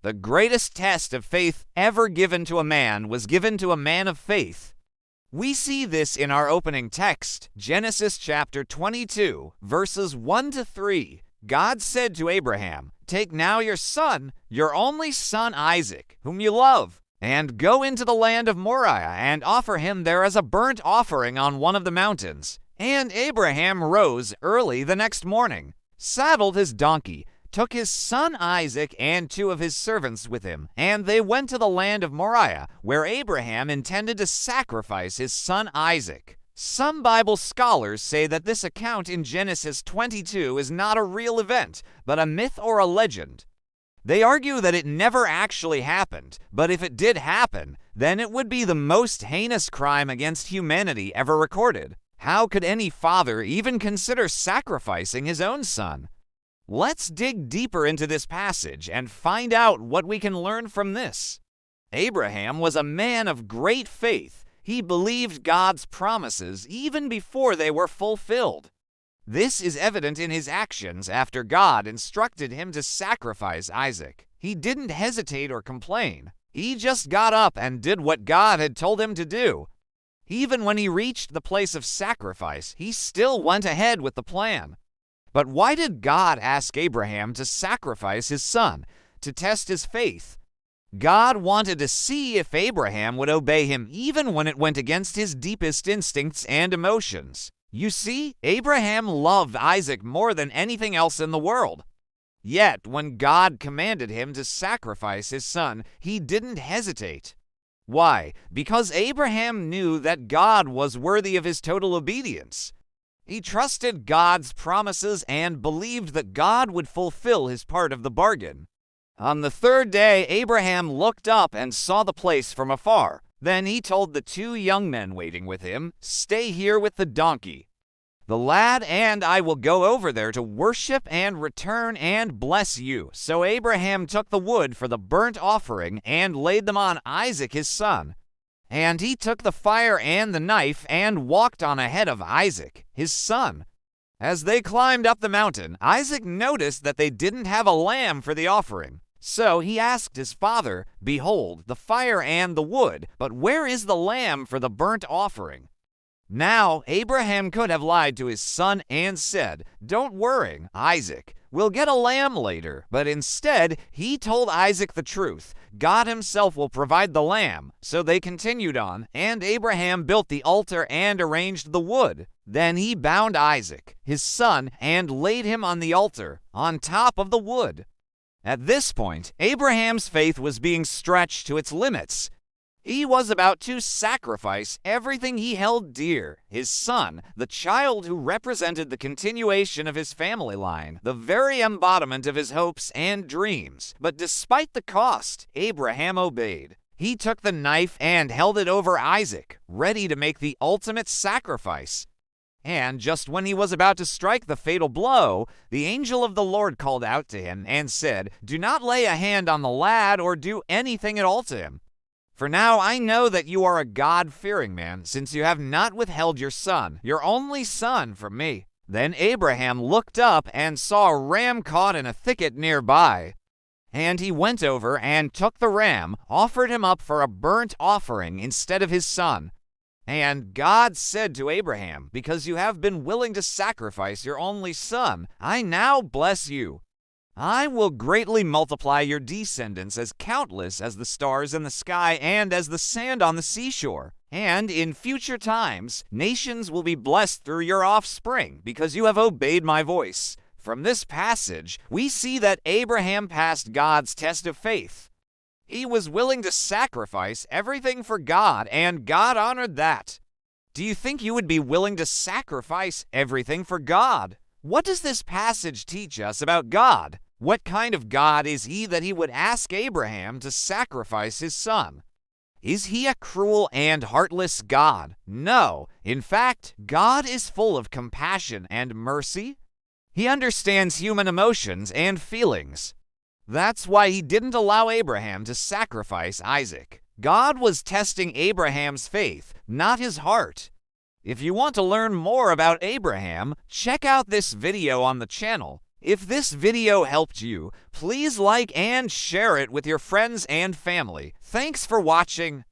The greatest test of faith ever given to a man was given to a man of faith. We see this in our opening text, Genesis chapter 22, verses 1 to 3. God said to Abraham, "Take now your son, your only son Isaac, whom you love, and go into the land of Moriah and offer him there as a burnt offering on one of the mountains." And Abraham rose early the next morning, saddled his donkey, took his son Isaac and 2 of his servants with him, and they went to the land of Moriah, where Abraham intended to sacrifice his son Isaac. Some Bible scholars say that this account in Genesis 22 is not a real event, but a myth or a legend. They argue that it never actually happened, but if it did happen, then it would be the most heinous crime against humanity ever recorded. How could any father even consider sacrificing his own son? Let's dig deeper into this passage and find out what we can learn from this. Abraham was a man of great faith. He believed God's promises even before they were fulfilled. This is evident in his actions after God instructed him to sacrifice Isaac. He didn't hesitate or complain. He just got up and did what God had told him to do. Even when he reached the place of sacrifice, he still went ahead with the plan. But why did God ask Abraham to sacrifice his son, to test his faith? God wanted to see if Abraham would obey him even when it went against his deepest instincts and emotions. You see, Abraham loved Isaac more than anything else in the world. Yet, when God commanded him to sacrifice his son, he didn't hesitate. Why? Because Abraham knew that God was worthy of his total obedience. He trusted God's promises and believed that God would fulfill his part of the bargain. On the 3rd day, Abraham looked up and saw the place from afar. Then he told the 2 young men waiting with him, "Stay here with the donkey. The lad and I will go over there to worship and return and bless you." So Abraham took the wood for the burnt offering and laid them on Isaac his son. And he took the fire and the knife and walked on ahead of Isaac, his son. As they climbed up the mountain, Isaac noticed that they didn't have a lamb for the offering. So he asked his father, "Behold, the fire and the wood, but where is the lamb for the burnt offering?" Now, Abraham could have lied to his son and said, "Don't worry, Isaac, we'll get a lamb later." But instead, he told Isaac the truth. God himself will provide the lamb. So they continued on, and Abraham built the altar and arranged the wood. Then he bound Isaac, his son, and laid him on the altar, on top of the wood. At this point, Abraham's faith was being stretched to its limits. He was about to sacrifice everything he held dear, his son, the child who represented the continuation of his family line, the very embodiment of his hopes and dreams. But despite the cost, Abraham obeyed. He took the knife and held it over Isaac, ready to make the ultimate sacrifice. And just when he was about to strike the fatal blow, the angel of the Lord called out to him and said, "Do not lay a hand on the lad or do anything at all to him. For now I know that you are a God-fearing man, since you have not withheld your son, your only son, from me." Then Abraham looked up and saw a ram caught in a thicket nearby. And he went over and took the ram, offered him up for a burnt offering instead of his son. And God said to Abraham, "Because you have been willing to sacrifice your only son, I now bless you. I will greatly multiply your descendants as countless as the stars in the sky and as the sand on the seashore. And in future times, nations will be blessed through your offspring, because you have obeyed my voice." From this passage, we see that Abraham passed God's test of faith. He was willing to sacrifice everything for God, and God honored that. Do you think you would be willing to sacrifice everything for God? What does this passage teach us about God? What kind of God is he that he would ask Abraham to sacrifice his son? Is he a cruel and heartless God? No. In fact, God is full of compassion and mercy. He understands human emotions and feelings. That's why he didn't allow Abraham to sacrifice Isaac. God was testing Abraham's faith, not his heart. If you want to learn more about Abraham, check out this video on the channel. If this video helped you, please like and share it with your friends and family. Thanks for watching.